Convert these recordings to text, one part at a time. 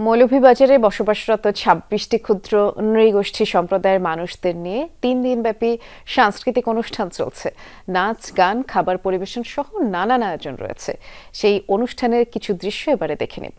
মৌলভীবাজারে বসবাসরত ২৬টি ক্ষুদ্র নৃগোষ্ঠী সম্প্রদায়ের মানুষদের নিয়ে ৩ দিনব্যাপী সাংস্কৃতিক অনুষ্ঠান চলছে। নাচ, গান, খাবার পরিবেশন সহ নানান আয়োজন রয়েছে। সেই অনুষ্ঠানের কিছু দৃশ্য এবারে দেখে নেব।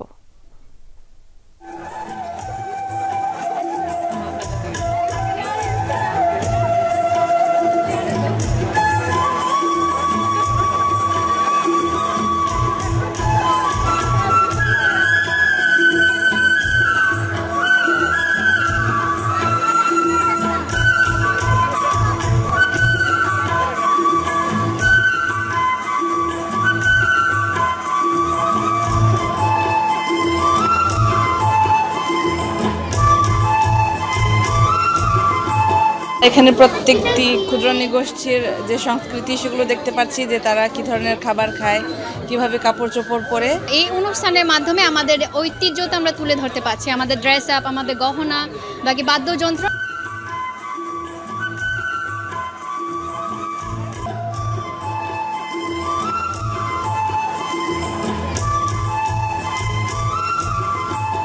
এখানে প্রত্যেকটি ক্ষুদ্র নৃগোষ্ঠীর যে সংস্কৃতি সেগুলো দেখতে পাচ্ছি, যে তারা কি ধরনের খাবার খায়, কিভাবে কাপড় চোপড় পরে। এই অনুষ্ঠানের মাধ্যমে আমাদের ঐতিহ্যতা আমরা তুলে ধরতে পারছি, আমাদের ড্রেস আপ, আমাদের গহনা, বাকি বাদ্যযন্ত্র।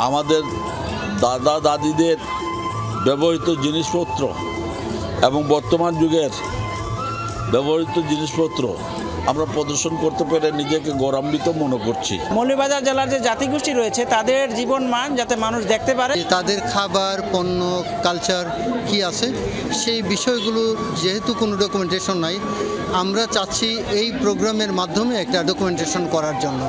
আমাদের দাদা দাদিদের ব্যবহৃত জিনিসপত্র এবং বর্তমান যুগের ব্যবহৃত জিনিসপত্র আমরা প্রদর্শন করতে পেরে নিজেকে গৌরবান্বিত মনে করছি। মৌলভীবাজার জেলার যে জাতিগোষ্ঠী রয়েছে তাদের জীবন মান যাতে মানুষ দেখতে পারে, তাদের খাবার, পণ্য, কালচার কি আছে সেই বিষয়গুলো যেহেতু কোনো ডকুমেন্টেশন নাই, আমরা চাচ্ছি এই প্রোগ্রামের মাধ্যমে একটা ডকুমেন্টেশন করার জন্য।